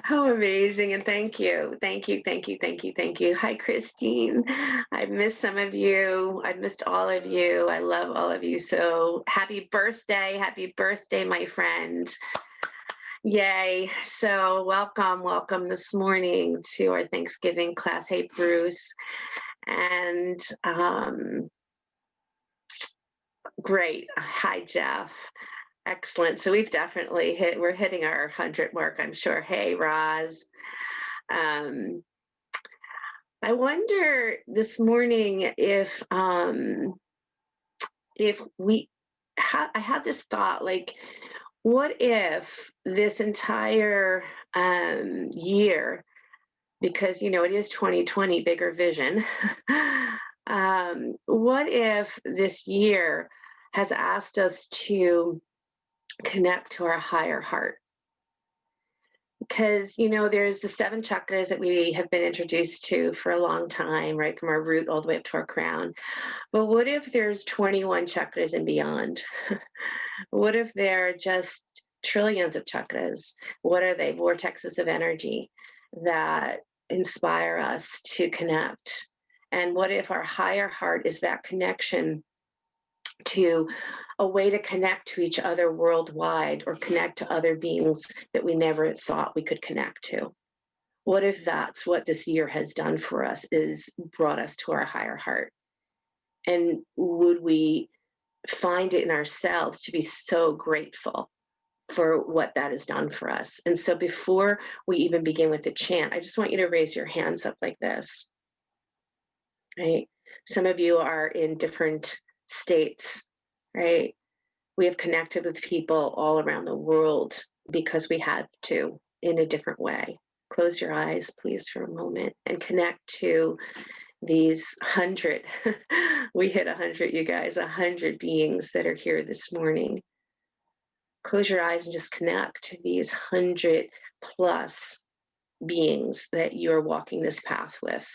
How amazing. And thank you. Thank you. Thank you. Thank you. Thank you. Hi, Christine. I've missed some of you. I've missed all of you. I love all of you. So happy birthday. Happy birthday, my friend. Yay. So welcome this morning to our Thanksgiving class. Hey, Bruce. And great. Hi, Jeff. Excellent. So we've definitely we're hitting our 100 mark, I'm sure. Hey, Roz. I wonder this morning if I had this thought, like, what if this entire year, because it is 2020, bigger vision. What if this year has asked us to connect to our higher heart? Because there's the 7 chakras that we have been introduced to for a long time, right, from our root all the way up to our crown. But what if there's 21 chakras and beyond? What if there are just trillions of chakras? What are they? Vortexes of energy that inspire us to connect. And what if our higher heart is that connection to a way to connect to each other worldwide, or connect to other beings that we never thought we could connect to? What if that's what this year has done for us, is brought us to our higher heart? And would we find it in ourselves to be so grateful for what that has done for us? And so before we even begin with the chant, I just want you to raise your hands up like this, right? Some of you are in different states, right? We have connected with people all around the world because we had to, in a different way. Close your eyes, please, for a moment, and connect to these 100. We hit 100, you guys, 100 beings that are here this morning. Close your eyes and just connect to these 100 plus beings that you're walking this path with,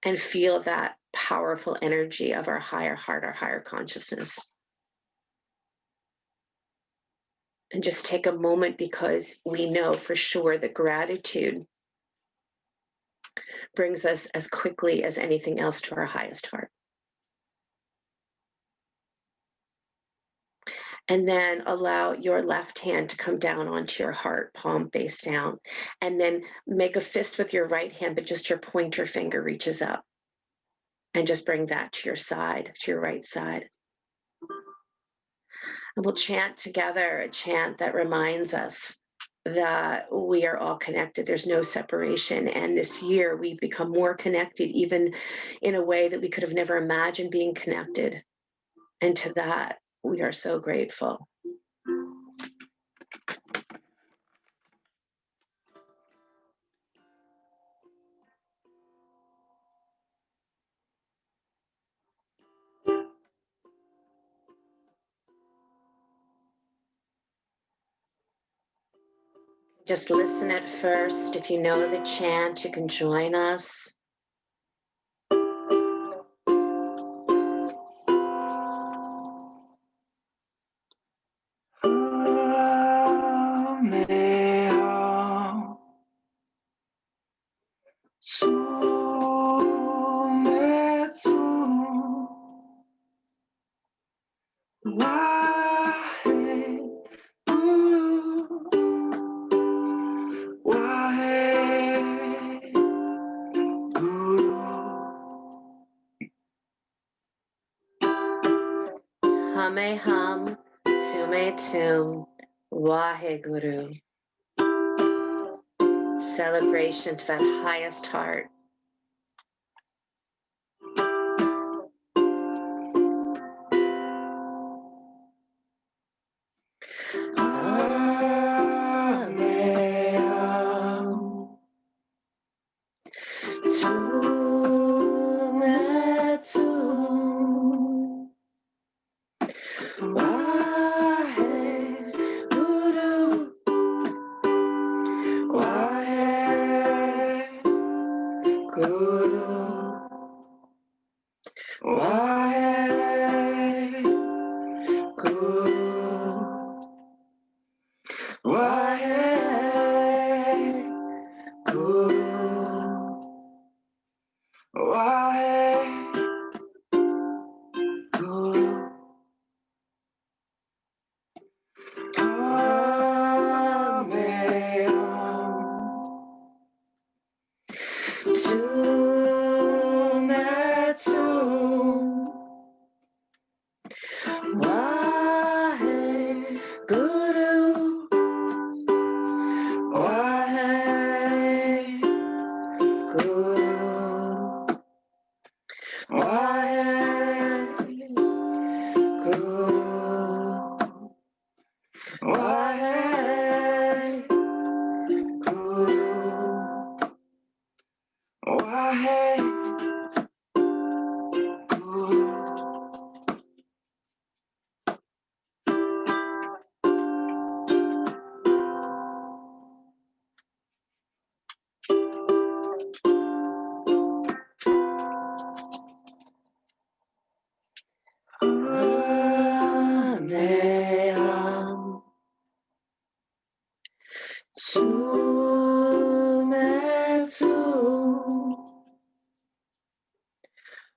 and feel that powerful energy of our higher heart, our higher consciousness. And just take a moment, because we know for sure that gratitude brings us as quickly as anything else to our highest heart. And then allow your left hand to come down onto your heart, palm face down. And then make a fist with your right hand, but just your pointer finger reaches up. And just bring that to your side, to your right side. And we'll chant together a chant that reminds us that we are all connected. There's no separation. And this year we've become more connected, even in a way that we could have never imagined being connected. And to that, we are so grateful. Just listen at first. If you know the chant, you can join us. Hum, Tume Tum, Waheguru. Celebration to that highest heart. Sumetsu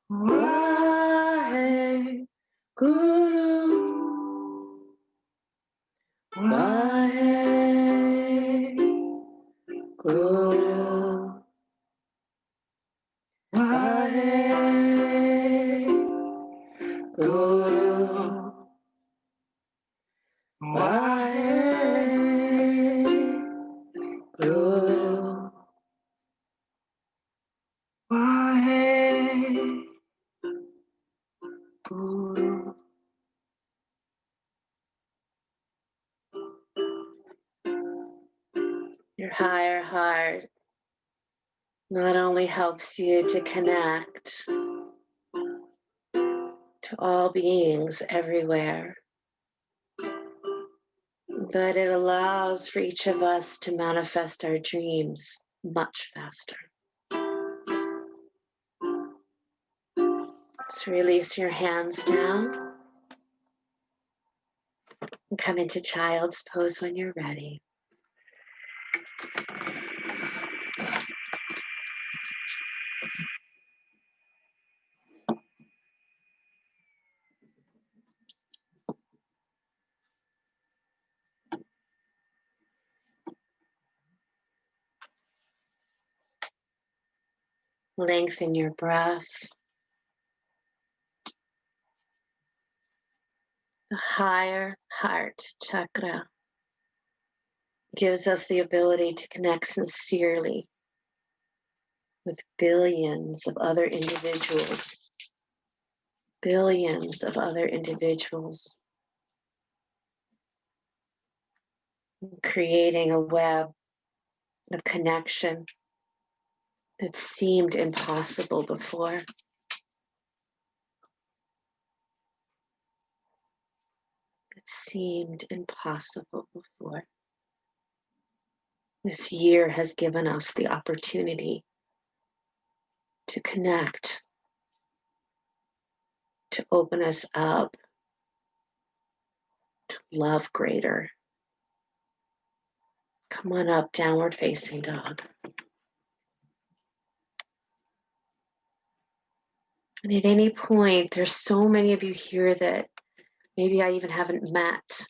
Wahe Guru Wahe Guru Wahe Guru Wahe Guru Wahe Guru. Your higher heart not only helps you to connect to all beings everywhere, but it allows for each of us to manifest our dreams much faster. So release your hands down and come into child's pose when you're ready. Lengthen your breath. The higher heart chakra gives us the ability to connect sincerely with billions of other individuals. Billions of other individuals. Creating a web of connection that seemed impossible before. It seemed impossible before. This year has given us the opportunity to connect, to open us up, to love greater. Come on up, downward facing dog. And at any point, there's so many of you here that maybe I even haven't met.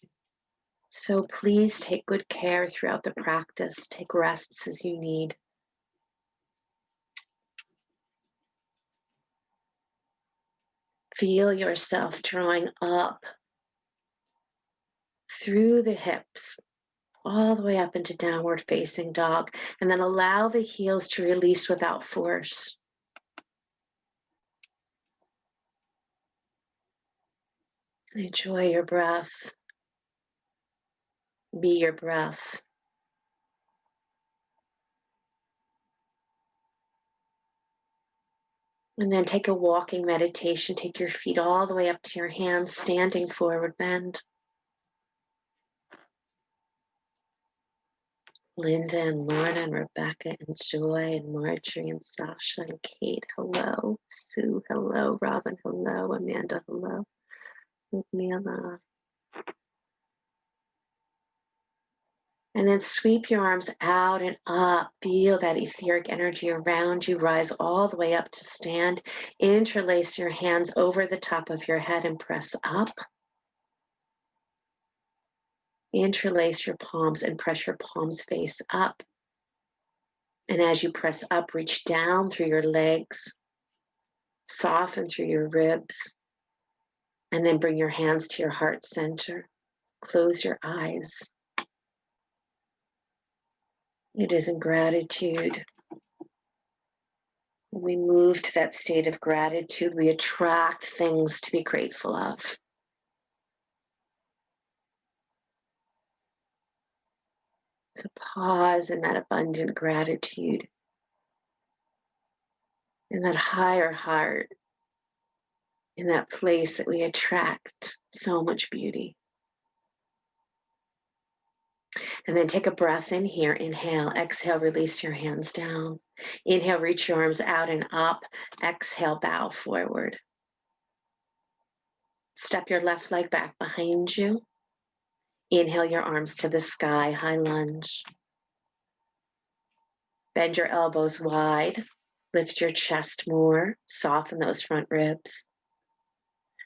So please take good care throughout the practice. Take rests as you need. Feel yourself drawing up through the hips, all the way up into downward facing dog, and then allow the heels to release without force. Enjoy your breath. Be your breath. And then take a walking meditation. Take your feet all the way up to your hands, standing forward bend. Linda and Lorna and Rebecca and Joy and Marjorie and Sasha and Kate, hello. Sue, hello. Robin, hello. Amanda, hello. Mila. And then sweep your arms out and up. Feel that etheric energy around you rise all the way up to stand. Interlace your hands over the top of your head and press up. Interlace your palms and press your palms face up. And as you press up, reach down through your legs, soften through your ribs, and then bring your hands to your heart center. Close your eyes. It is in gratitude. When we move to that state of gratitude, we attract things to be grateful of. So pause in that abundant gratitude, in that higher heart, in that place that we attract so much beauty. And then take a breath in here. Inhale, exhale, release your hands down. Inhale, reach your arms out and up. Exhale, bow forward. Step your left leg back behind you. Inhale your arms to the sky, high lunge. Bend your elbows wide. Lift your chest more. Soften those front ribs.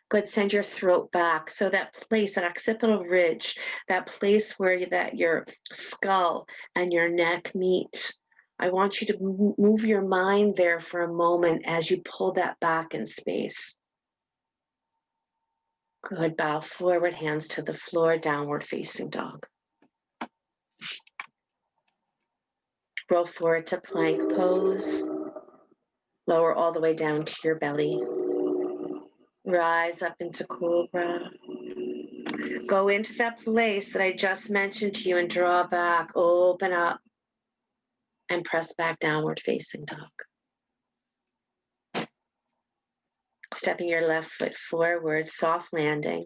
Good, send your throat back. So that place, that occipital ridge, that place where your skull and your neck meet, I want you to move your mind there for a moment as you pull that back in space. Good, bow forward, hands to the floor, downward facing dog. Roll forward to plank pose. Lower all the way down to your belly. Rise up into cobra. Go into that place that I just mentioned to you and draw back, open up, and press back downward facing dog. Stepping your left foot forward, soft landing.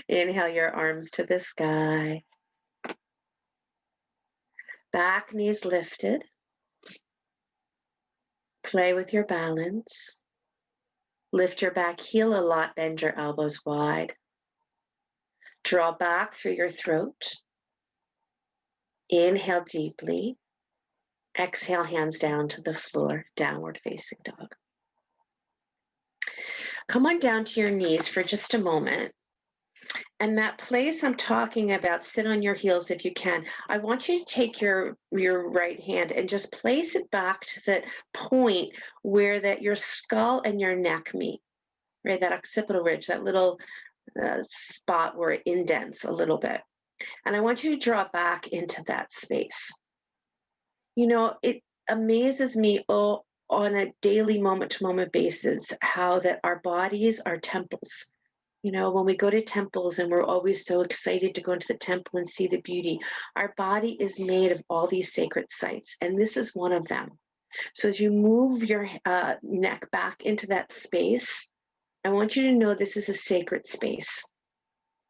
Inhale your arms to the sky. Back knees lifted. Play with your balance. Lift your back heel a lot, bend your elbows wide. Draw back through your throat. Inhale deeply. Exhale, hands down to the floor, downward facing dog. Come on down to your knees for just a moment. And that place I'm talking about, sit on your heels if you can. I want you to take your right hand and just place it back to that point where your skull and your neck meet, right? That occipital ridge, that little spot where it indents a little bit. And I want you to draw back into that space. You know, it amazes me on a daily moment-to-moment basis how that our bodies are temples. You know, when we go to temples and we're always so excited to go into the temple and see the beauty, our body is made of all these sacred sites, and this is one of them. So as you move your neck back into that space, I want you to know this is a sacred space.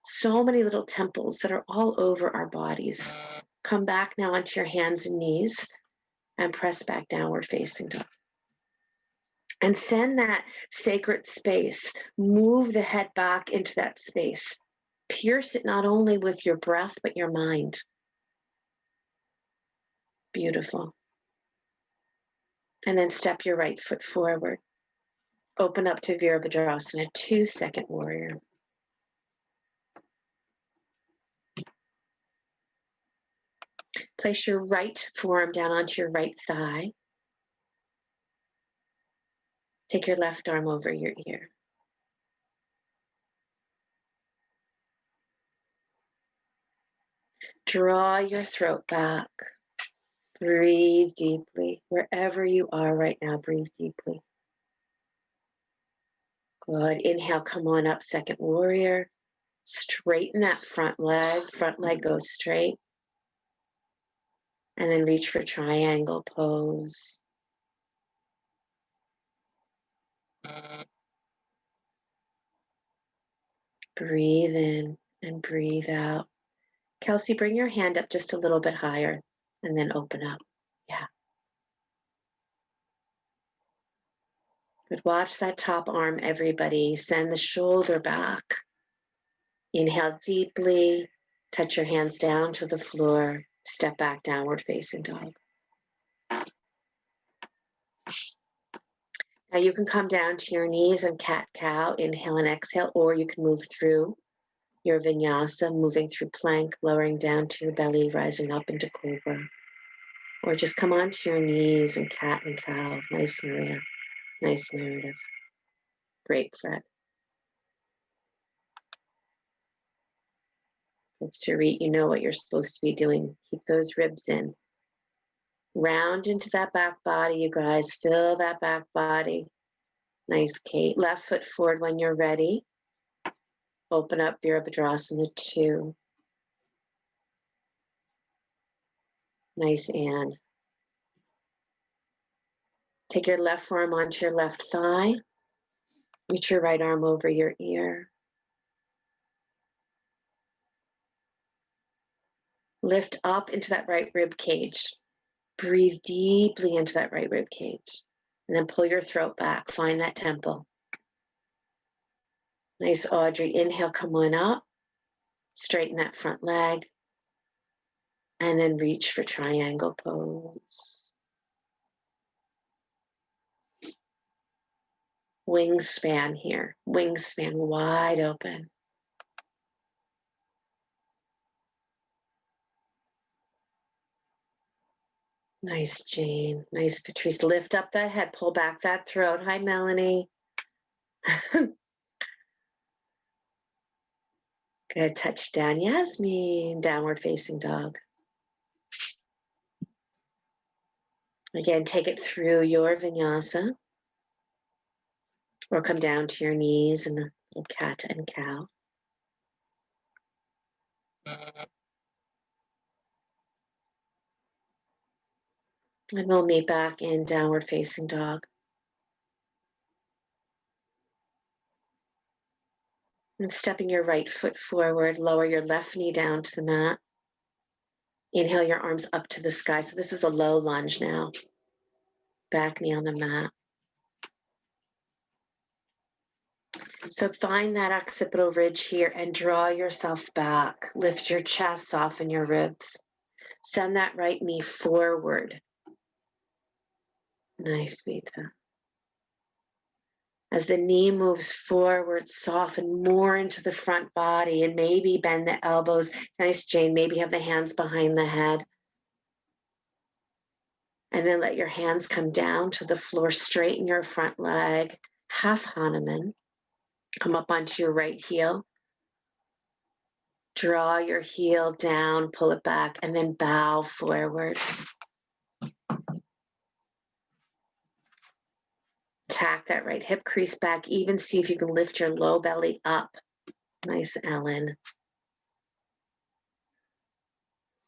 So many little temples that are all over our bodies. Come back now onto your hands and knees and press back downward facing dog. And send that sacred space, move the head back into that space. Pierce it not only with your breath, but your mind. Beautiful. And then step your right foot forward. Open up to Virabhadrasana, 2-second warrior. Place your right forearm down onto your right thigh. Take your left arm over your ear. Draw your throat back. Breathe deeply. Wherever you are right now, breathe deeply. Good. Inhale, come on up, second warrior. Straighten that front leg. Front leg goes straight. And then reach for triangle pose. Breathe in and breathe out. Kelsey, bring your hand up just a little bit higher and then open up. Yeah. Good. Watch that top arm, everybody. Send the shoulder back. Inhale deeply. Touch your hands down to the floor. Step back, downward facing dog. Now you can come down to your knees and cat-cow. Inhale and exhale, or you can move through your vinyasa, moving through plank, lowering down to your belly, rising up into cobra. Or just come onto your knees and cat and cow. Nice, Maria. Nice, Meredith. Great, Fred. It's to read, you know what you're supposed to be doing. Keep those ribs in. Round into that back body, you guys. Fill that back body. Nice, Kate. Left foot forward when you're ready. Open up Virabhadrasana 2. Nice, Anne. Take your left forearm onto your left thigh. Reach your right arm over your ear. Lift up into that right rib cage. Breathe deeply into that right rib cage. And then pull your throat back. Find that temple. Nice, Audrey. Inhale, come on up. Straighten that front leg. And then reach for triangle pose. wingspan here, wingspan wide open. Nice, Jane. Nice, Patrice. Lift up that head, pull back that throat. Hi, Melanie. Good. Touch down, Yasmin. Downward facing dog. Again, take it through your vinyasa. Or come down to your knees in a little cat and cow. And we'll meet back in downward facing dog. And stepping your right foot forward, lower your left knee down to the mat. Inhale your arms up to the sky. So this is a low lunge now. Back knee on the mat. So find that occipital ridge here and draw yourself back. Lift your chest, soften your ribs. Send that right knee forward. Nice, Vita. As the knee moves forward, soften more into the front body and maybe bend the elbows. Nice, Jane. Maybe have the hands behind the head. And then let your hands come down to the floor. Straighten your front leg. Half Hanuman. Come up onto your right heel. Draw your heel down, pull it back, and then bow forward. Tack that right hip crease back. Even see if you can lift your low belly up. Nice, Ellen.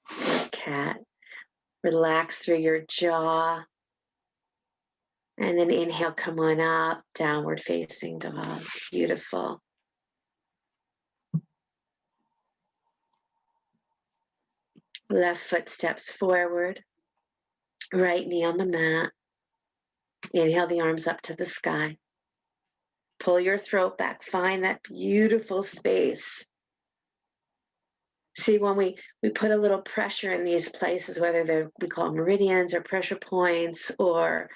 Good cat. Relax through your jaw. And then inhale, come on up, downward facing dog. Beautiful. Left foot steps forward. Right knee on the mat. Inhale the arms up to the sky. Pull your throat back. Find that beautiful space. See, when we put a little pressure in these places, whether we call meridians or pressure points or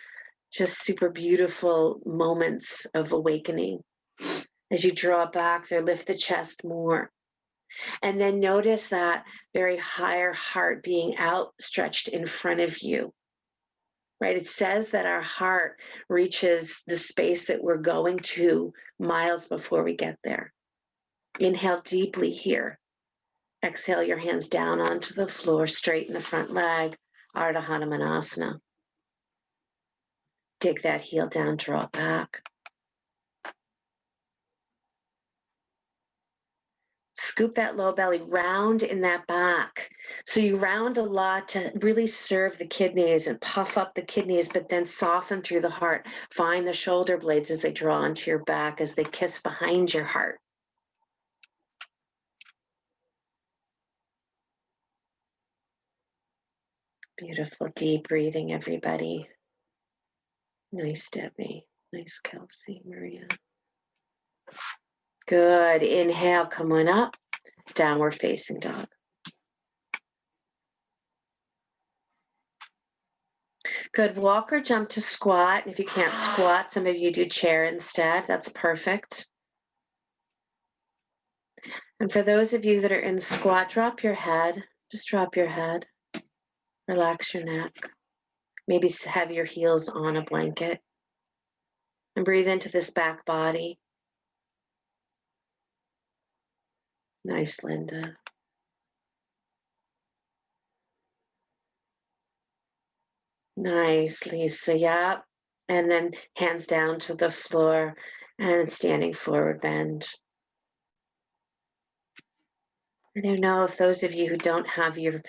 just super beautiful moments of awakening. As you draw back there, lift the chest more. And then notice that very higher heart being outstretched in front of you, right? It says that our heart reaches the space that we're going to miles before we get there. Inhale deeply here. Exhale your hands down onto the floor, straighten the front leg, Ardha Hanumanasana. Dig that heel down, draw back. Scoop that low belly, round in that back. So you round a lot to really serve the kidneys and puff up the kidneys, but then soften through the heart. Find the shoulder blades as they draw into your back, as they kiss behind your heart. Beautiful, deep breathing, everybody. Nice, Debbie. Nice, Kelsey, Maria. Good. Inhale, come on up. Downward facing dog. Good. Walk or jump to squat. If you can't squat, some of you do chair instead. That's perfect. And for those of you that are in squat, drop your head. Just drop your head. Relax your neck. Maybe have your heels on a blanket. And breathe into this back body. Nice, Linda. Nice, Lisa. Yep. And then hands down to the floor and standing forward bend. I don't know if those of you who don't have your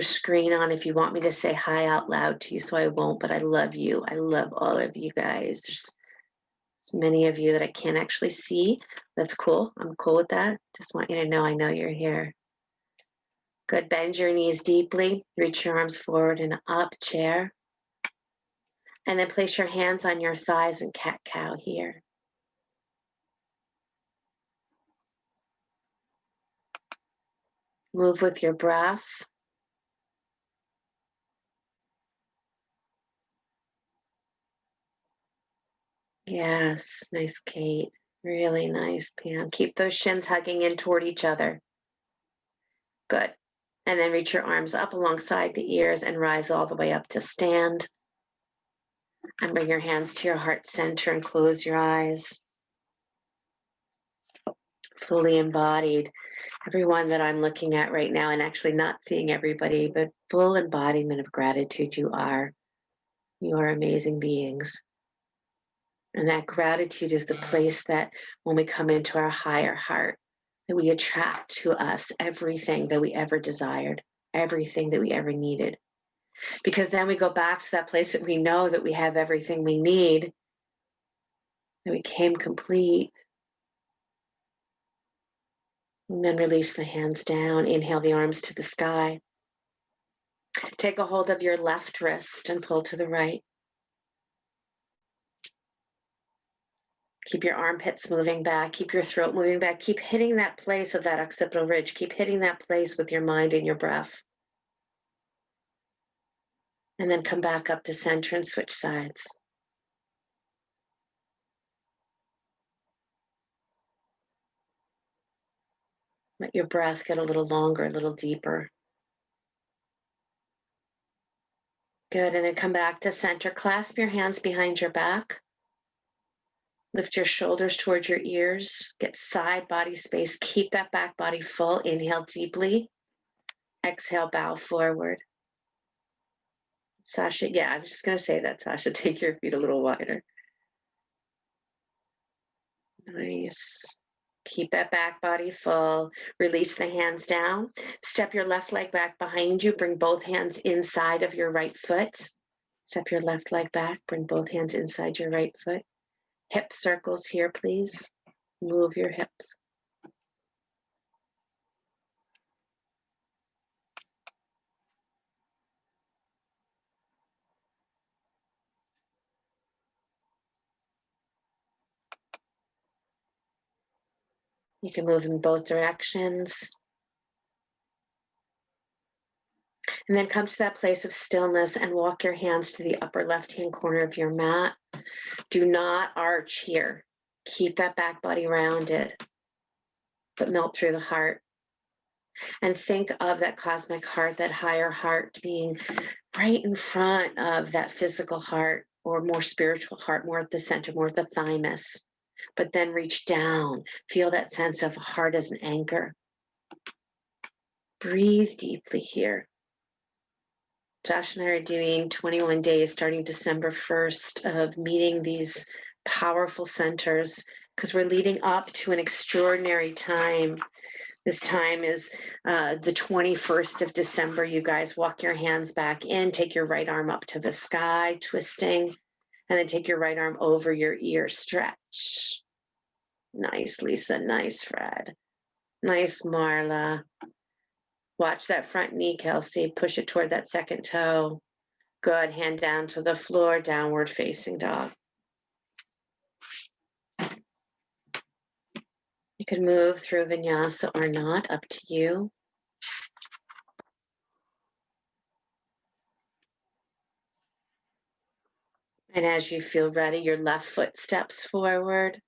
screen on, if you want me to say hi out loud to you, so I won't, but I love you. I love all of you guys. There's many of you that I can't actually see. That's cool. I'm cool with that. Just want you to know I know you're here. Good. Bend your knees deeply. Reach your arms forward and up, chair. And then place your hands on your thighs and cat-cow here. Move with your breath. Yes, nice, Kate. Really nice, Pam. Keep those shins hugging in toward each other. Good. And then reach your arms up alongside the ears and rise all the way up to stand. And bring your hands to your heart center and close your eyes. Fully embodied. Everyone that I'm looking at right now, and actually not seeing everybody, but full embodiment of gratitude you are. You are amazing beings. And that gratitude is the place that when we come into our higher heart, that we attract to us everything that we ever desired, everything that we ever needed. Because then we go back to that place that we know that we have everything we need, that we came complete. And then release the hands down, inhale the arms to the sky. Take a hold of your left wrist and pull to the right. Keep your armpits moving back, keep your throat moving back, keep hitting that place of that occipital ridge, keep hitting that place with your mind and your breath. And then come back up to center and switch sides. Let your breath get a little longer, a little deeper. Good, and then come back to center. Clasp your hands behind your back. Lift your shoulders towards your ears. Get side body space. Keep that back body full. Inhale deeply. Exhale, bow forward. Sasha, yeah, I was just going to say that, Sasha. Take your feet a little wider. Nice. Keep that back body full. Release the hands down. Step your left leg back behind you. Bring both hands inside of your right foot. Step your left leg back. Bring both hands inside your right foot. Hip circles here, please. Move your hips. You can move in both directions. And then come to that place of stillness and walk your hands to the upper left-hand corner of your mat. Do not arch here. Keep that back body rounded, but melt through the heart. And think of that cosmic heart, that higher heart being right in front of that physical heart or more spiritual heart, more at the center, more at the thymus. But then reach down, feel that sense of heart as an anchor. Breathe deeply here. Josh and I are doing 21 days starting December 1st of meeting these powerful centers because we're leading up to an extraordinary time. This time is the 21st of December. You guys walk your hands back in, take your right arm up to the sky, twisting, and then take your right arm over your ear, stretch. Nice, Lisa. Nice, Fred. Nice, Marla. Watch that front knee, Kelsey. Push it toward that second toe. Good. Hand down to the floor, downward facing dog. You can move through vinyasa or not, up to you. And as you feel ready, your left foot steps forward.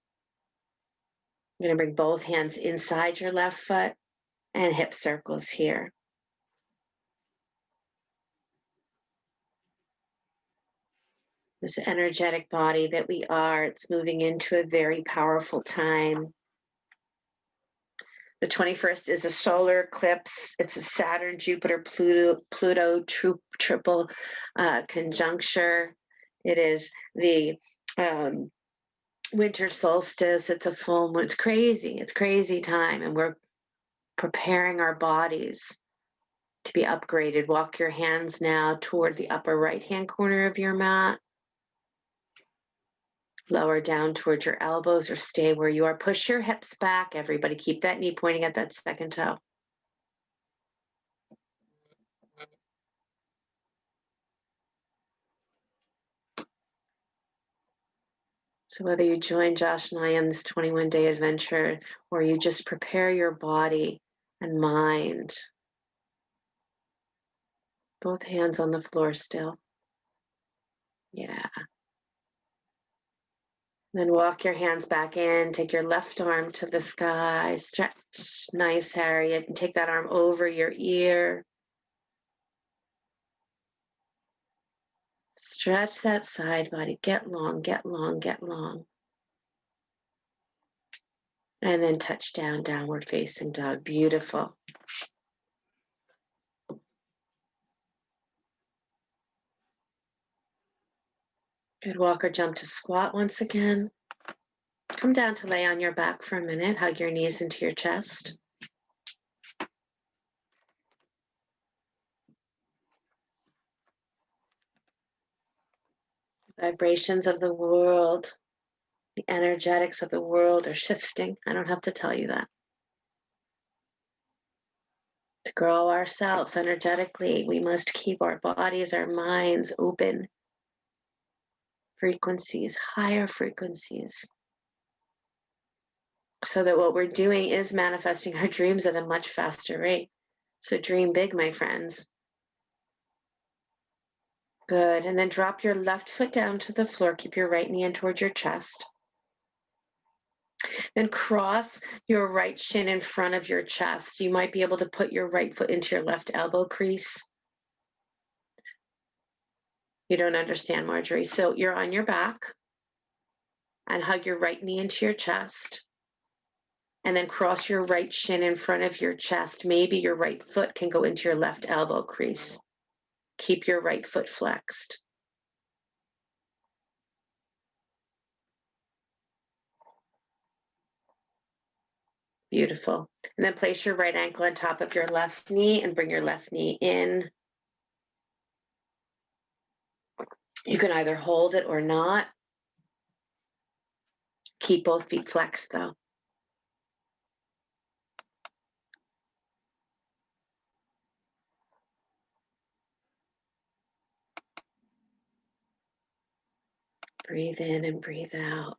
I'm going to bring both hands inside your left foot and hip circles here. This energetic body that we are, it's moving into a very powerful time. The 21st is a solar eclipse. It's a Saturn, Jupiter, Pluto triple conjuncture. It is the winter solstice. It's a full moon. It's crazy. It's crazy time. And we're preparing our bodies to be upgraded. Walk your hands now toward the upper right-hand corner of your mat. Lower down towards your elbows or stay where you are. Push your hips back, everybody. Keep that knee pointing at that second toe. So whether you join Josh and I on this 21-day adventure or you just prepare your body and mind, both hands on the floor still. Yeah. Then walk your hands back in, take your left arm to the sky, stretch, nice Harriet, and take that arm over your ear. Stretch that side body, get long, get long, get long. And then touch down, downward facing dog, beautiful. Good, walk or jump to squat once again. Come down to lay on your back for a minute, hug your knees into your chest. Vibrations of the world, the energetics of the world are shifting. I don't have to tell you that. To grow ourselves energetically, we must keep our bodies, our minds open. Frequencies, higher frequencies. So that what we're doing is manifesting our dreams at a much faster rate. So dream big, my friends. Good. And then drop your left foot down to the floor. Keep your right knee in towards your chest. Then cross your right shin in front of your chest. You might be able to put your right foot into your left elbow crease. You don't understand, Marjorie. So you're on your back and hug your right knee into your chest. And then cross your right shin in front of your chest. Maybe your right foot can go into your left elbow crease. Keep your right foot flexed. Beautiful. And then place your right ankle on top of your left knee and bring your left knee in. You can either hold it or not. Keep both feet flexed though. Breathe in and breathe out.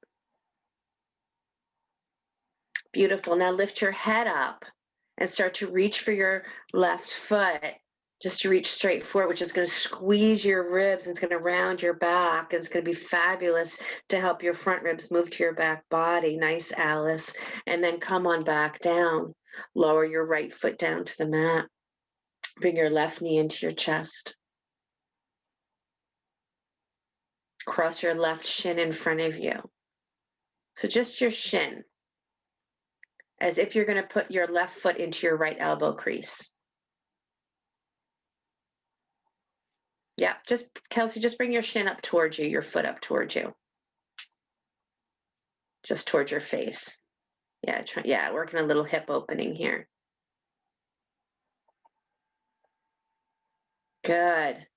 Beautiful. Now lift your head up and start to reach for your left foot, just to reach straight forward, which is going to squeeze your ribs and it's going to round your back. And it's going to be fabulous to help your front ribs move to your back body. Nice, Alice. And then come on back down. Lower your right foot down to the mat. Bring your left knee into your chest. Cross your left shin in front of you. So just your shin, as if you're going to put your left foot into your right elbow crease. Yeah, just, Kelsey, just bring your shin up towards you, your foot up towards you. Just towards your face. Yeah, working a little hip opening here. Good.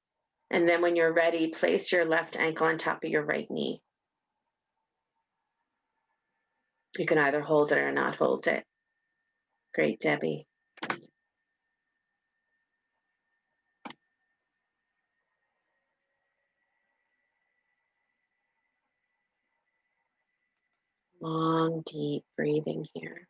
And then when you're ready, place your left ankle on top of your right knee. You can either hold it or not hold it. Great, Debbie. Long, deep breathing here.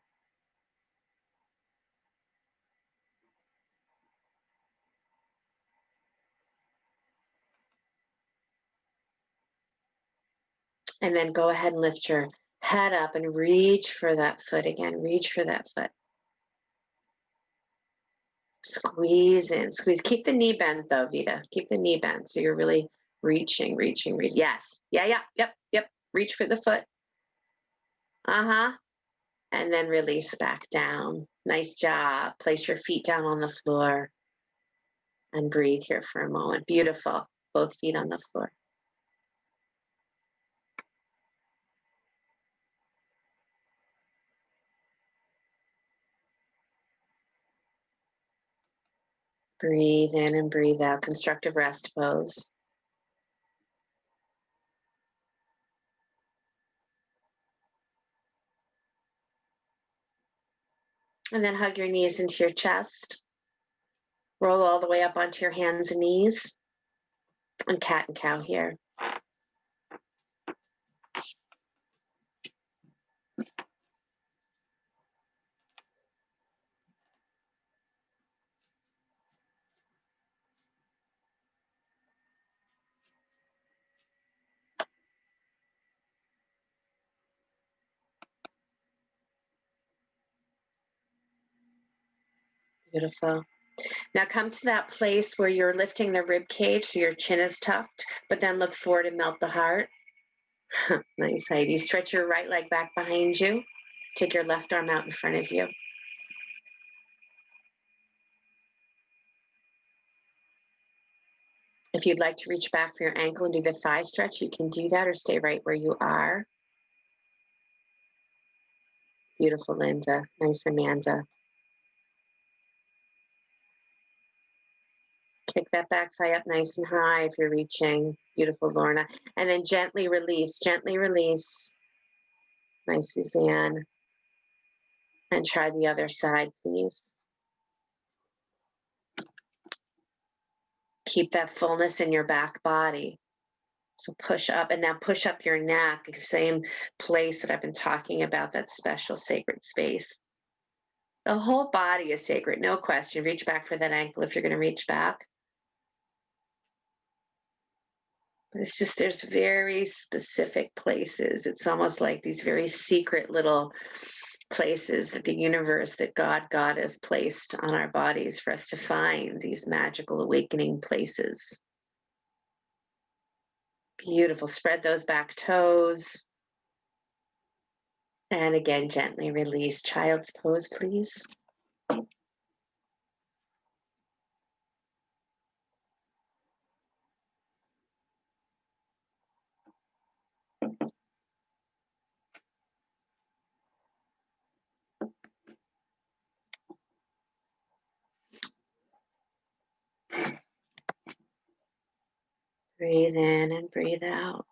And then go ahead and lift your head up and reach for that foot again. Reach for that foot. Squeeze in, squeeze. Keep the knee bent though, Vita. Keep the knee bent. So you're really reaching. Yes. Yep. Reach for the foot. Uh-huh. And then release back down. Nice job. Place your feet down on the floor and breathe here for a moment. Beautiful. Both feet on the floor. Breathe in and breathe out. Constructive rest pose. And then hug your knees into your chest. Roll all the way up onto your hands and knees. And cat and cow here. Beautiful. Now come to that place where you're lifting the rib cage so your chin is tucked, but then look forward and melt the heart. Nice, Heidi. Stretch your right leg back behind you. Take your left arm out in front of you. If you'd like to reach back for your ankle and do the thigh stretch, you can do that or stay right where you are. Beautiful, Linda. Nice, Amanda. Kick that back thigh up nice and high if you're reaching. Beautiful, Lorna. And then gently release, gently release. Nice, Suzanne. And try the other side, please. Keep that fullness in your back body. So push up, and now push up your neck, same place that I've been talking about, that special sacred space. The whole body is sacred, no question. Reach back for that ankle if you're going to reach back. But it's just, there's very specific places. It's almost like these very secret little places that the universe, that God has placed on our bodies for us to find these magical awakening places. Beautiful. Spread those back toes. And again, gently release. Child's pose, please. Breathe in and breathe out.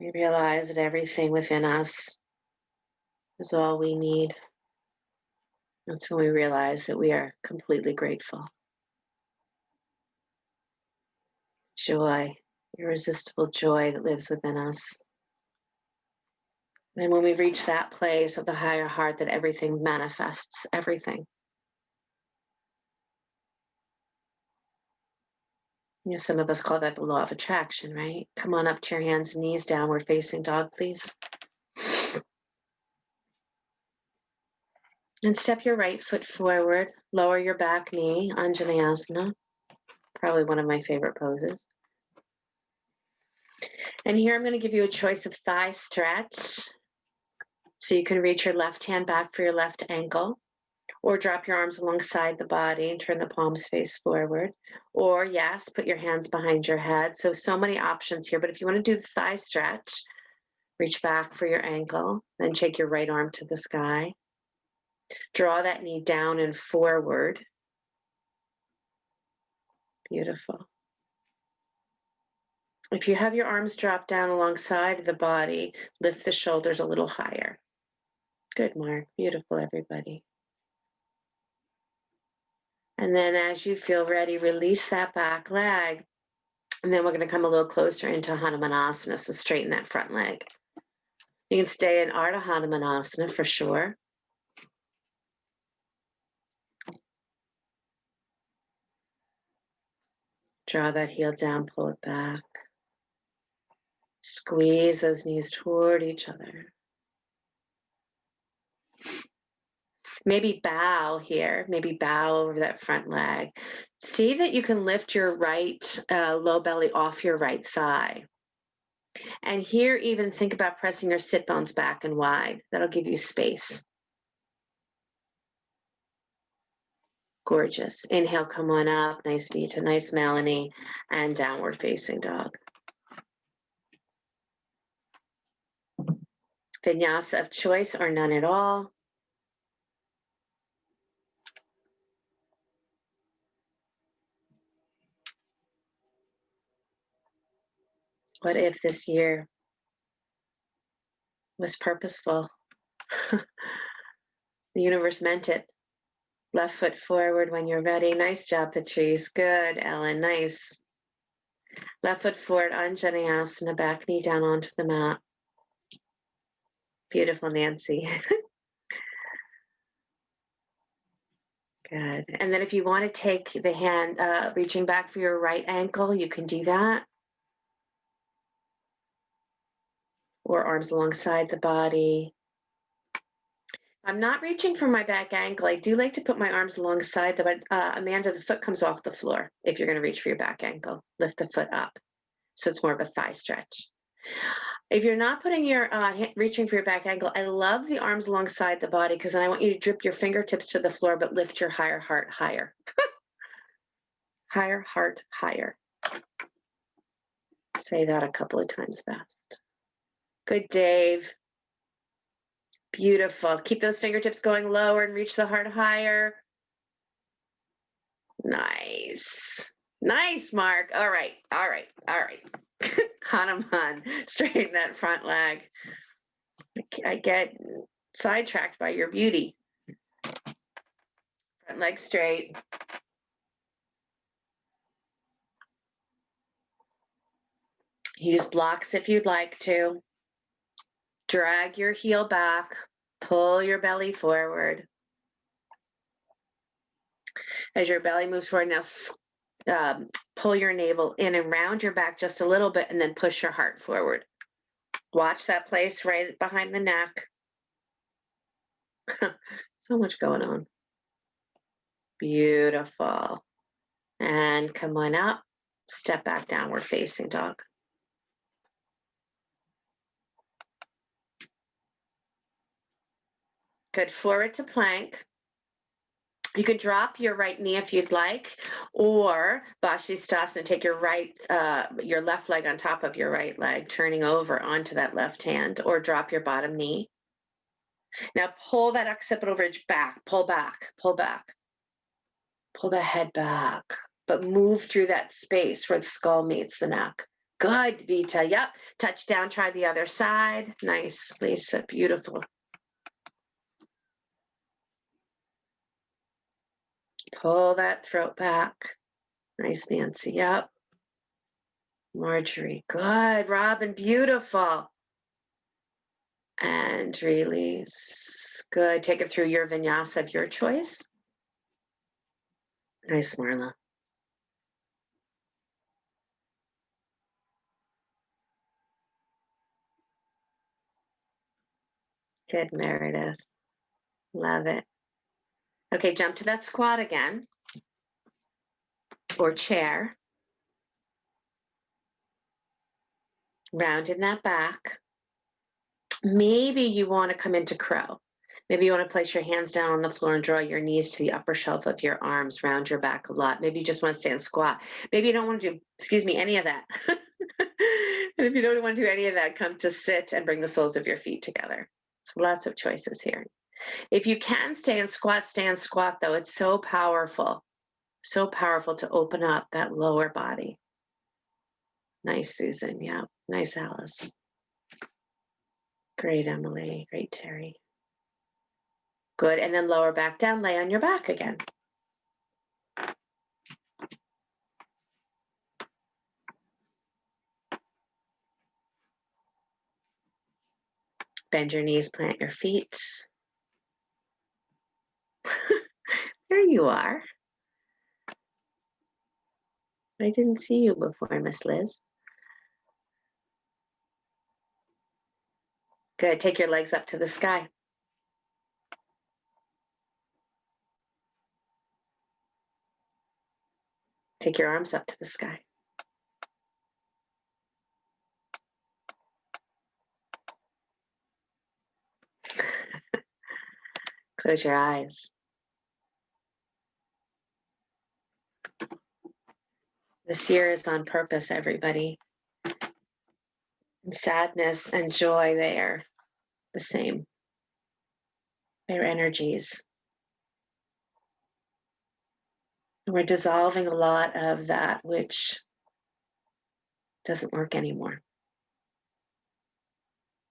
We realize that everything within us is all we need. That's when we realize that we are completely grateful. Joy, irresistible joy that lives within us. And when we reach that place of the higher heart, that everything manifests, everything. You know, some of us call that the law of attraction, right? Come on up to your hands and knees, downward facing dog, please. And step your right foot forward, lower your back knee, Anjaneyasana, probably one of my favorite poses. And here I'm going to give you a choice of thigh stretch. So you can reach your left hand back for your left ankle, or drop your arms alongside the body and turn the palms face forward. Or yes, put your hands behind your head. So many options here, but if you want to do the thigh stretch, reach back for your ankle, then take your right arm to the sky. Draw that knee down and forward. Beautiful. If you have your arms drop down alongside the body, lift the shoulders a little higher. Good, Mark. Beautiful, everybody. And then as you feel ready, release that back leg. And then we're going to come a little closer into Hanumanasana, so straighten that front leg. You can stay in Ardha Hanumanasana for sure. Draw that heel down, pull it back. Squeeze those knees toward each other. Maybe bow here, maybe bow over that front leg. See that you can lift your right low belly off your right thigh. And here, even think about pressing your sit bones back and wide. That'll give you space. Gorgeous. Inhale, come on up. Nice Vita, nice Melanie, and downward facing dog. Vinyasa of choice or none at all. What if this year was purposeful? The universe meant it. Left foot forward when you're ready. Nice job, Patrice. Good, Ellen. Nice. Left foot forward, Anjaneyasana, back knee down onto the mat. Beautiful, Nancy. Good. And then if you want to take the hand, reaching back for your right ankle, you can do that. Or arms alongside the body. I'm not reaching for my back ankle. I do like to put my arms alongside the, but Amanda, the foot comes off the floor if you're going to reach for your back ankle. Lift the foot up. So it's more of a thigh stretch. If you're not putting your reaching for your back ankle, I love the arms alongside the body because then I want you to drip your fingertips to the floor, but lift your higher heart higher. Higher heart higher. Say that a couple of times fast. Good, Dave. Beautiful. Keep those fingertips going lower and reach the heart higher. Nice. Nice, Mark. All right. All right. All right. Hanuman, straighten that front leg. I get sidetracked by your beauty. Front leg straight. Use blocks if you'd like to. Drag your heel back. Pull your belly forward. As your belly moves forward, now pull your navel in and round your back just a little bit and then push your heart forward. Watch that place right behind the neck. So much going on. Beautiful. And come on up. Step back, downward facing dog. Good. Forward to plank. You could drop your right knee if you'd like, or Bashtistasana, take your your left leg on top of your right leg, turning over onto that left hand, or drop your bottom knee. Now pull that occipital ridge back, pull back, pull back. Pull the head back, but move through that space where the skull meets the neck. Good, Vita. Yep. Touch down, try the other side. Nice, Lisa. Beautiful. Pull that throat back. Nice, Nancy. Yep. Marjorie. Good. Robin. Beautiful. And release. Good. Take it through your vinyasa of your choice. Nice, Marla. Good, Meredith. Love it. Okay, jump to that squat again. Or chair. Round in that back. Maybe you want to come into crow. Maybe you want to place your hands down on the floor and draw your knees to the upper shelf of your arms, round your back a lot. Maybe you just want to stand squat. Maybe you don't want to do, any of that. And if you don't want to do any of that, come to sit and bring the soles of your feet together. So lots of choices here. If you can stay in squat, though. It's so powerful to open up that lower body. Nice, Susan. Yeah. Nice, Alice. Great, Emily. Great, Terry. Good, and then lower back down, lay on your back again. Bend your knees, plant your feet. There you are. I didn't see you before, Miss Liz. Good, take your legs up to the sky. Take your arms up to the sky. Close your eyes. This year is on purpose, everybody. And sadness and joy, they are the same. They're energies. We're dissolving a lot of that which doesn't work anymore.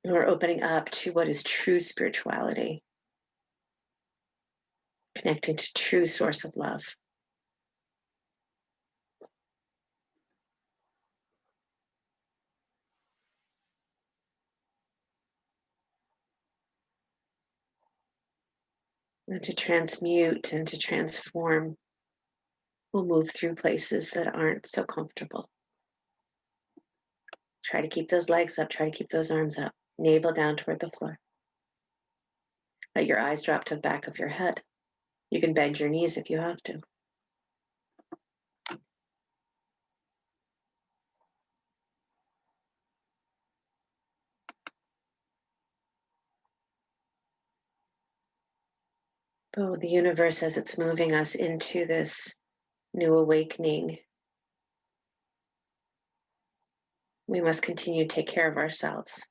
And we're opening up to what is true spirituality, connecting to true source of love. And to transmute and to transform, we'll move through places that aren't so comfortable. Try to keep those legs up, try to keep those arms up, navel down toward the floor. Let your eyes drop to the back of your head. You can bend your knees if you have to. Oh, the universe, as it's moving us into this new awakening, we must continue to take care of ourselves,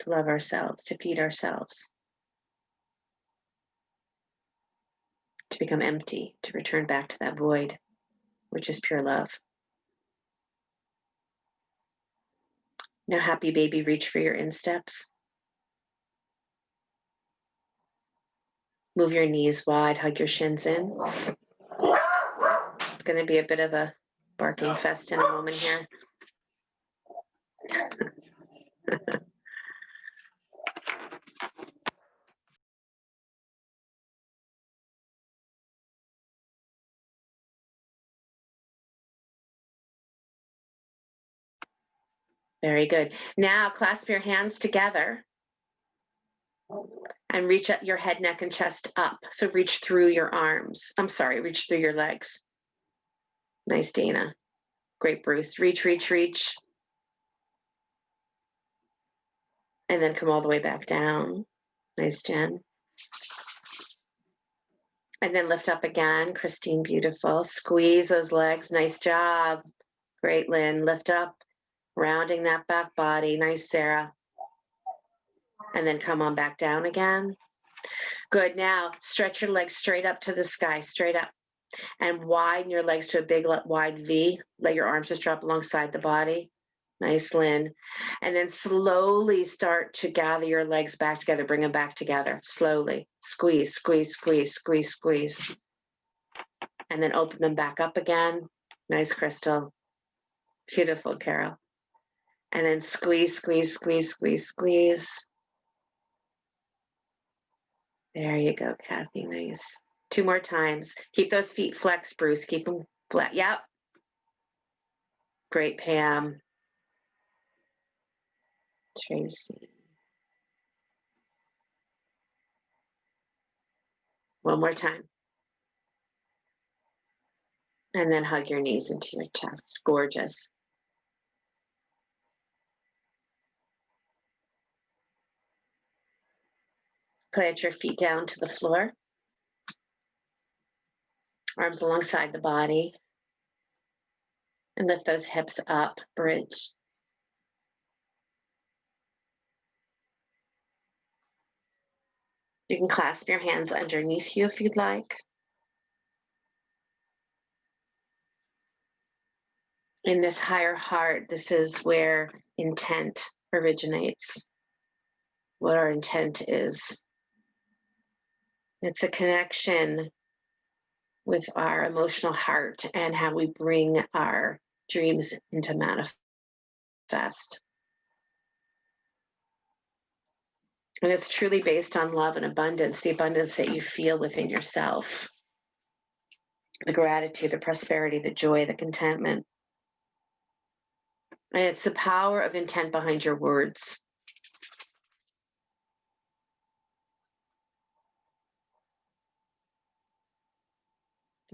to love ourselves, to feed ourselves, to become empty, to return back to that void, which is pure love. Now, happy baby, reach for your insteps. Move your knees wide, hug your shins in. It's going to be a bit of a barking fest in a moment here. Very good. Now, clasp your hands together and reach up your head, neck, and chest up. So reach through your arms. I'm sorry, reach through your legs. Nice, Dana. Great, Bruce. Reach, reach, reach. And then come all the way back down. Nice, Jen. And then lift up again. Christine, beautiful. Squeeze those legs. Nice job. Great, Lynn. Lift up, rounding that back body. Nice, Sarah. And then come on back down again. Good. Now, stretch your legs straight up to the sky, straight up. And widen your legs to a big wide V. Let your arms just drop alongside the body. Nice, Lynn. And then slowly start to gather your legs back together. Bring them back together. Slowly. Squeeze, squeeze, squeeze, squeeze, squeeze. And then open them back up again. Nice, Crystal. Beautiful, Carol. And then squeeze, squeeze, squeeze, squeeze, squeeze. There you go, Kathy. Nice. 2 more times. Keep those feet flexed, Bruce. Keep them flat. Yep. Great, Pam. Tracy. One more time. And then hug your knees into your chest. Gorgeous. Plant your feet down to the floor. Arms alongside the body. And lift those hips up, bridge. You can clasp your hands underneath you if you'd like. In this higher heart, this is where intent originates. What our intent is. It's a connection with our emotional heart and how we bring our dreams into manifest. And it's truly based on love and abundance, the abundance that you feel within yourself, the gratitude, the prosperity, the joy, the contentment. And it's the power of intent behind your words.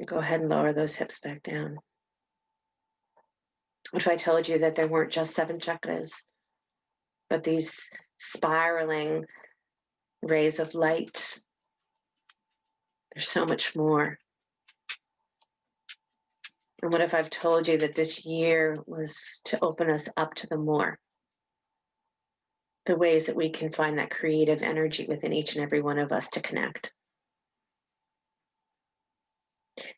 Go ahead and lower those hips back down. What if I told you that there weren't just 7 chakras, but these spiraling rays of light? There's so much more. And what if I've told you that this year was to open us up to the more? The ways that we can find that creative energy within each and every one of us to connect.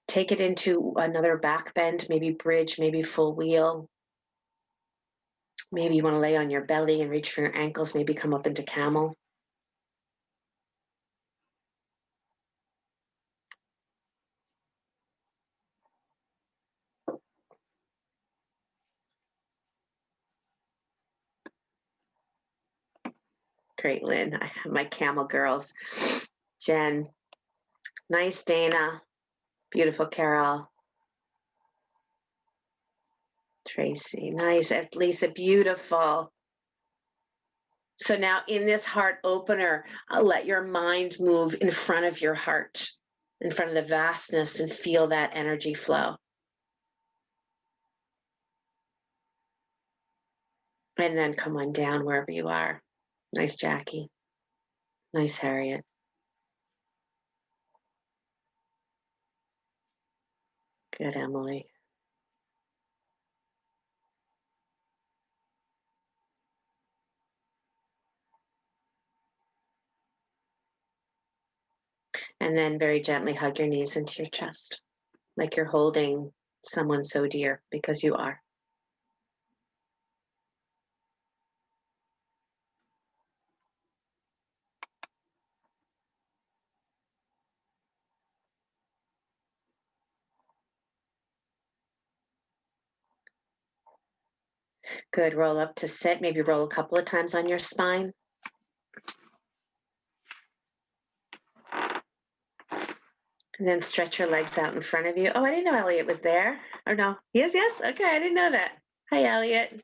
Take it into another back bend, maybe bridge, maybe full wheel. Maybe you want to lay on your belly and reach for your ankles, maybe come up into camel. Great, Lynn. I have my camel girls. Jen. Nice, Dana. Beautiful, Carol. Tracy. Nice. Lisa. Beautiful. So now in this heart opener, let your mind move in front of your heart, in front of the vastness, and feel that energy flow. And then come on down wherever you are. Nice, Jackie. Nice, Harriet. Good, Emily. And then very gently hug your knees into your chest, like you're holding someone so dear, because you are. Good. Roll up to sit. Maybe roll a couple of times on your spine. And then stretch your legs out in front of you. Oh, I didn't know Elliot was there. Or no? Yes, yes. Okay, I didn't know that. Hi, Elliot.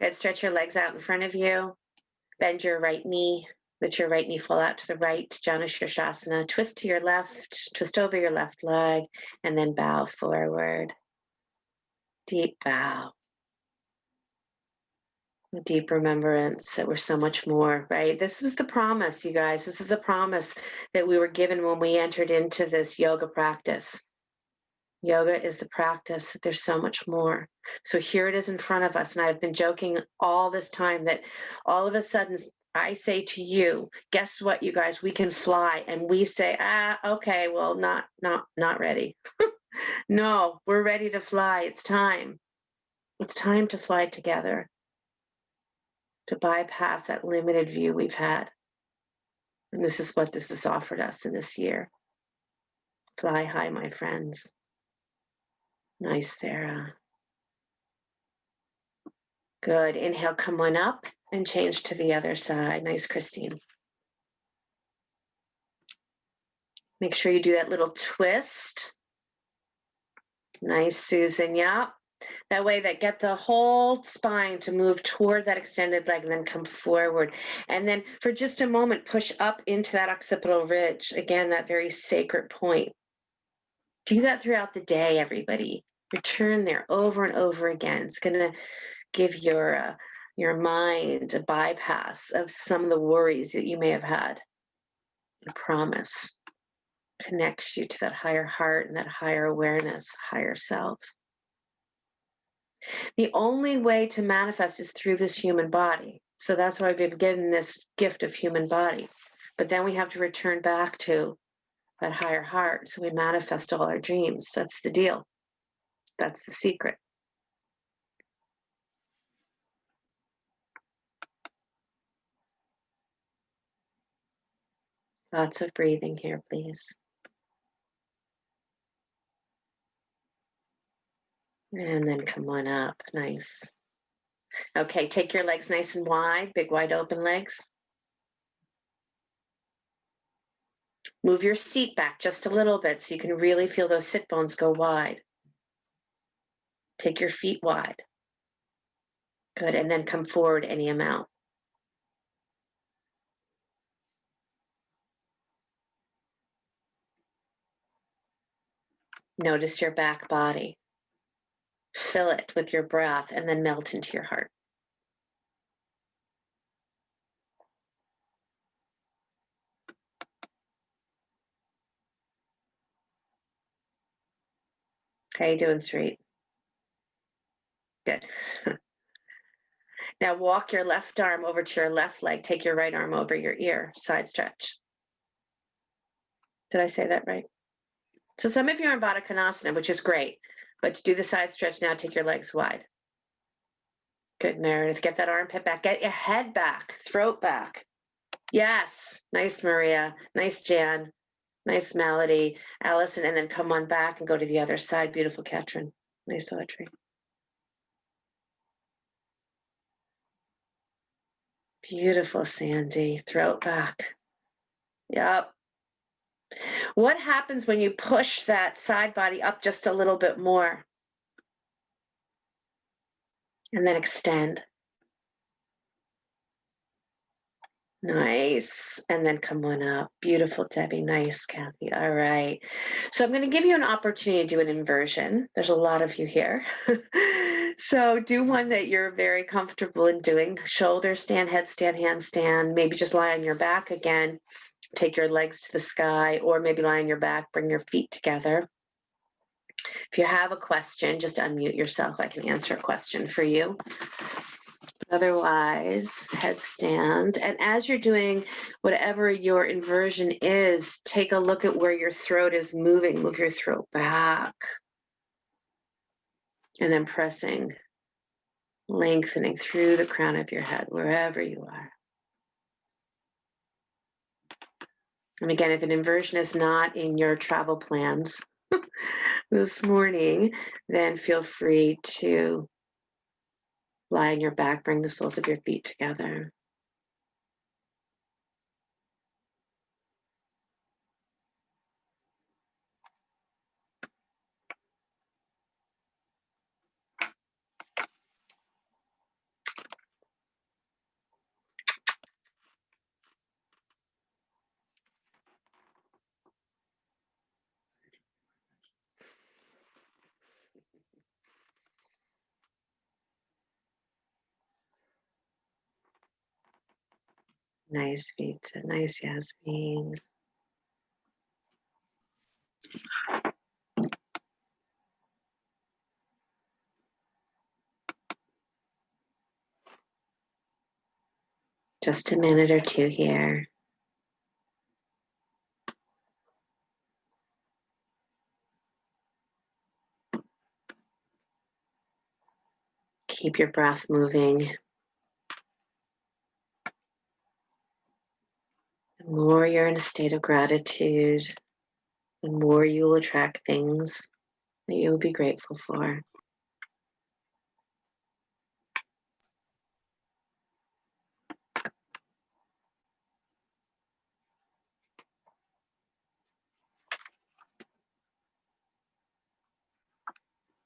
Good. Stretch your legs out in front of you. Bend your right knee. Let your right knee fall out to the right. Janu Shirshasana. Twist to your left. Twist over your left leg. And then bow forward. Deep bow. A deep remembrance that we're so much more, right? This was the promise, you guys. This is the promise that we were given when we entered into this yoga practice. Yoga is the practice that there's so much more. So here it is in front of us. And I've been joking all this time that all of a sudden I say to you, guess what, you guys, we can fly. And we say, okay, well, not ready. No, we're ready to fly. It's time. It's time to fly together, to bypass that limited view we've had. And this is what this has offered us in this year. Fly high, my friends. Nice, Sarah. Good. Inhale, come on up and change to the other side. Nice, Christine. Make sure you do that little twist. Nice, Susan. Yeah. That way that get the whole spine to move toward that extended leg and then come forward. And then for just a moment, push up into that occipital ridge. Again, that very sacred point. Do that throughout the day, everybody. Return there over and over again. It's going to give your mind a bypass of some of the worries that you may have had. I promise. Connects you to that higher heart and that higher awareness, higher self. The only way to manifest is through this human body. So that's why I've been given this gift of human body. But then we have to return back to that higher heart. So we manifest all our dreams. That's the deal. That's the secret. Lots of breathing here, please. And then come on up. Nice. Okay, take your legs nice and wide, big wide open legs. Move your seat back just a little bit so you can really feel those sit bones go wide. Take your feet wide. Good, and then come forward any amount. Notice your back body. Fill it with your breath and then melt into your heart. How you doing, Sweet? Good. Now walk your left arm over to your left leg. Take your right arm over your ear. Side stretch. Did I say that right? So some of you are in Baddha Konasana, which is great. But to do the side stretch now, take your legs wide. Good, Meredith. Get that armpit back. Get your head back, throat back. Yes. Nice, Maria. Nice, Jan. Nice, Melody. Allison, and then come on back and go to the other side. Beautiful, Katrin. Nice, Audrey. Beautiful, Sandy. Throat back. Yep. What happens when you push that side body up just a little bit more? And then extend. Nice. And then come on up. Beautiful, Debbie. Nice, Kathy. All right. So I'm going to give you an opportunity to do an inversion. There's a lot of you here. So do one that you're very comfortable in doing. Shoulder stand, headstand, handstand. Maybe just lie on your back again. Take your legs to the sky, or maybe lie on your back, bring your feet together. If you have a question, just unmute yourself. I can answer a question for you. Otherwise, headstand. And as you're doing whatever your inversion is, take a look at where your throat is moving. Move your throat back. And then pressing, lengthening through the crown of your head, wherever you are. And again, if an inversion is not in your travel plans this morning, then feel free to lie on your back, bring the soles of your feet together. Nice, Vita. Nice, Yasmin. Just a minute or two here. Keep your breath moving. The more you're in a state of gratitude, the more you will attract things that you will be grateful for.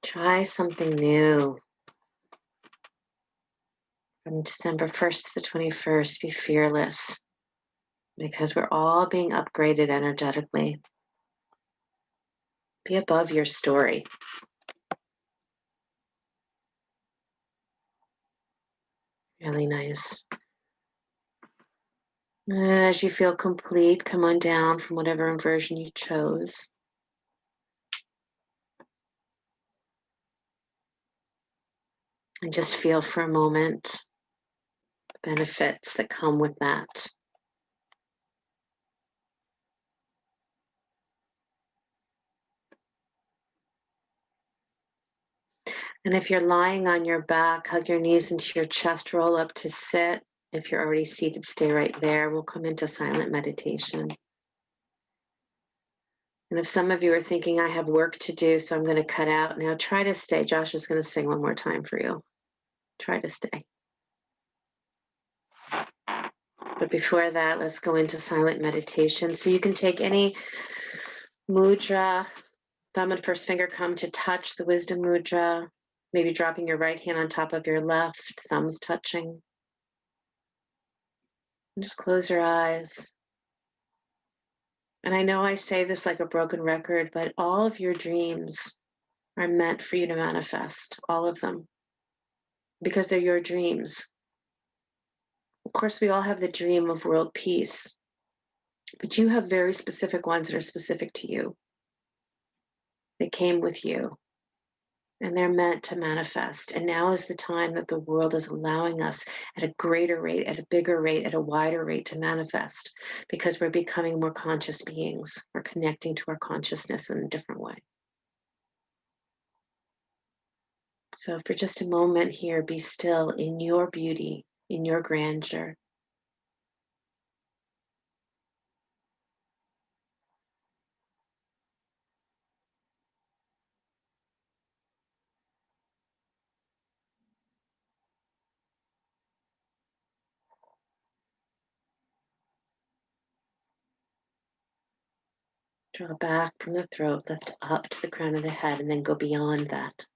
Try something new. From December 1st to the 21st, be fearless, because we're all being upgraded energetically. Be above your story. Really nice. And as you feel complete, come on down from whatever inversion you chose. And just feel for a moment the benefits that come with that. And if you're lying on your back, hug your knees into your chest, roll up to sit. If you're already seated, stay right there. We'll come into silent meditation. And if some of you are thinking, I have work to do, so I'm going to cut out now, try to stay. Josh is going to sing one more time for you. Try to stay. But before that, let's go into silent meditation. So you can take any mudra, thumb and first finger come to touch the wisdom mudra, maybe dropping your right hand on top of your left, thumbs touching. And just close your eyes. And I know I say this like a broken record, but all of your dreams are meant for you to manifest, all of them, because they're your dreams. Of course, we all have the dream of world peace, but you have very specific ones that are specific to you. They came with you, and they're meant to manifest. And now is the time that the world is allowing us at a greater rate, at a bigger rate, at a wider rate to manifest, because we're becoming more conscious beings. We're connecting to our consciousness in a different way. So for just a moment here, be still in your beauty, in your grandeur. Draw back from the throat, lift up to the crown of the head, and then go beyond that.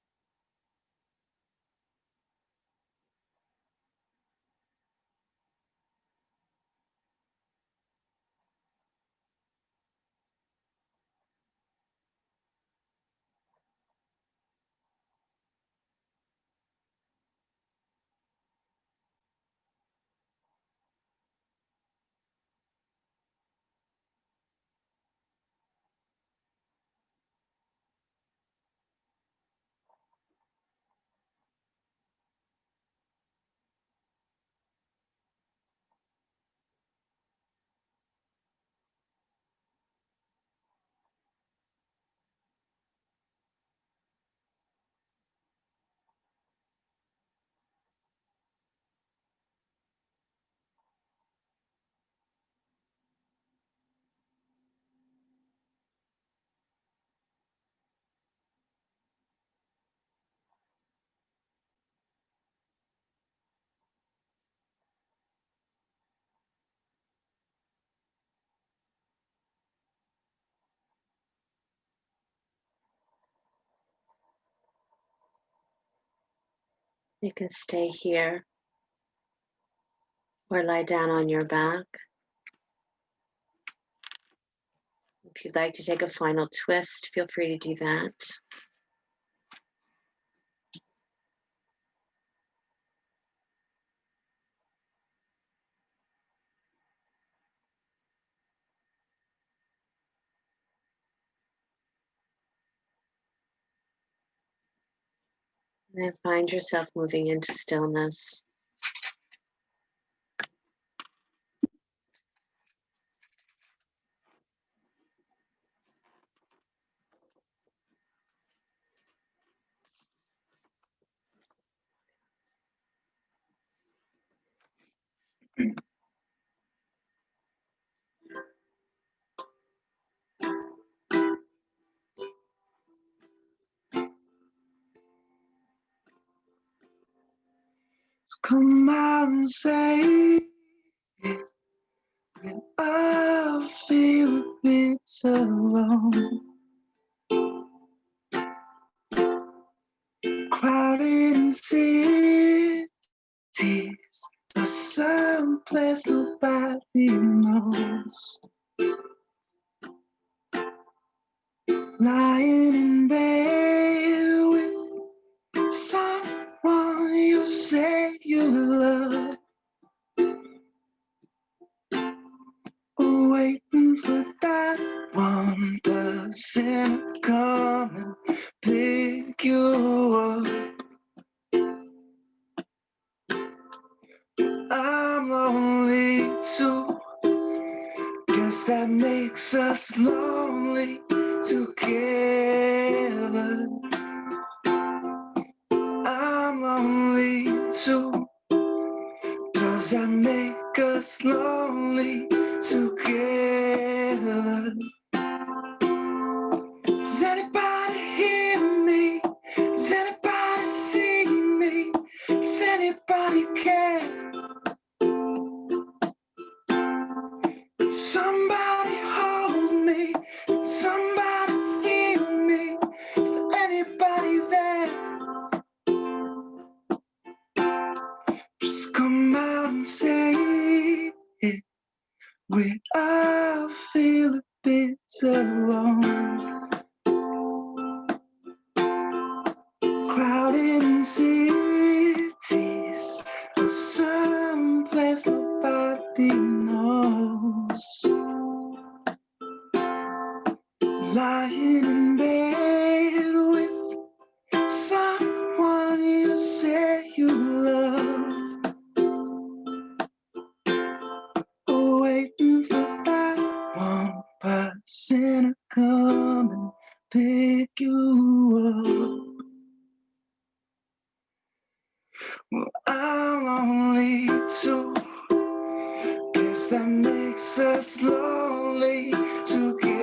You can stay here or lie down on your back. If you'd like to take a final twist, feel free to do that. And then find yourself moving into stillness. Come out and say it when I feel a bit alone. Crowded in cities, a certain place nobody knows. Lying in bed with someone you say you love, waiting for that one person to come and pick you up. I'm lonely too. Guess that makes us lonely together. I'm lonely too. Does that make us lonely together? Does anybody hear me? Does anybody see me? Does anybody care? Somebody hold me, somebody feel me. Is there anybody there? Just come out and say it when I feel a bit alone. Crowded in cities, a certain place nobody knows. Lying in bed with someone you say you love, waiting for that one person to come and pick you up. Well, I'm lonely too. Guess that makes us lonely together.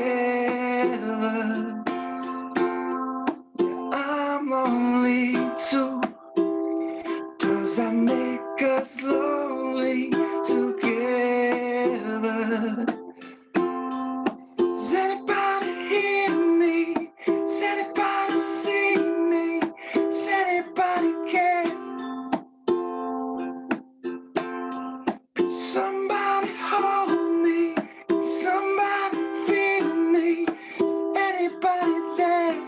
I'm lonely too. Does that make us lonely together? Does anybody hear me? Does anybody see me? Does anybody care? Could somebody hold me? Could somebody feel me? Is there anybody there?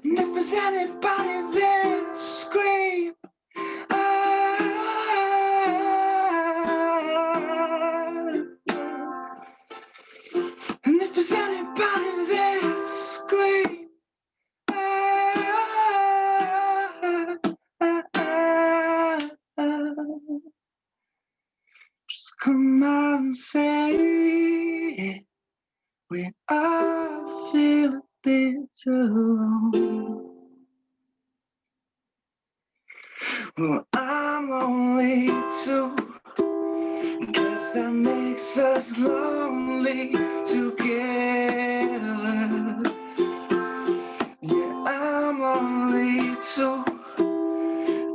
And if there's anybody there, scream. Ah, and if there's anybody there, scream. Just come out and say it when I feel a bit alone. Well, I'm lonely too. Guess that makes us lonely together. Yeah, I'm lonely too.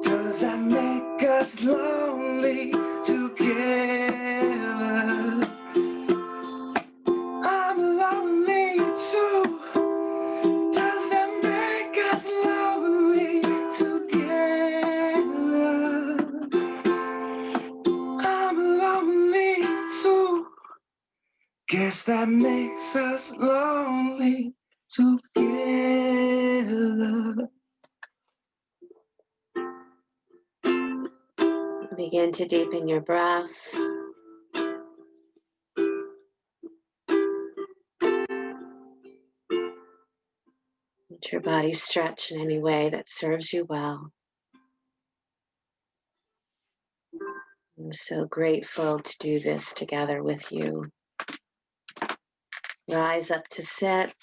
Does that make us lonely together? I'm lonely too. Does that make us lonely Guess that makes us lonely together. Begin to deepen your breath. Let your body stretch in any way that serves you well. I'm so grateful to do this together with you. Rise up to sit.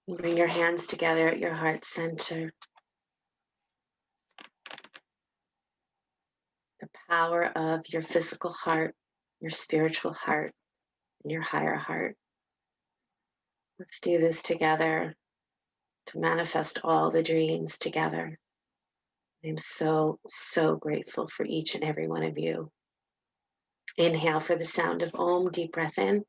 And bring your hands together at your heart center. The power of your physical heart, your spiritual heart, and your higher heart. Let's do this together to manifest all the dreams together. I'm so, so grateful for each and every one of you. Inhale for the sound of Om, deep breath in.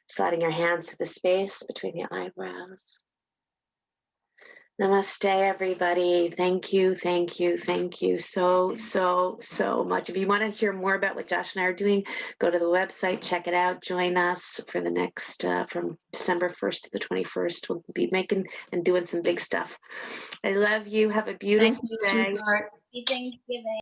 Sliding your hands to the space between the eyebrows. Namaste, everybody. Thank you, thank you, thank you so, so, so much. If you want to hear more about what Josh and I are doing, go to the website, check it out, join us for the next, from December 1st to the 21st. We'll be making and doing some big stuff. I love you. Have a beautiful Thank you, day. sweetheart. Happy Thanksgiving.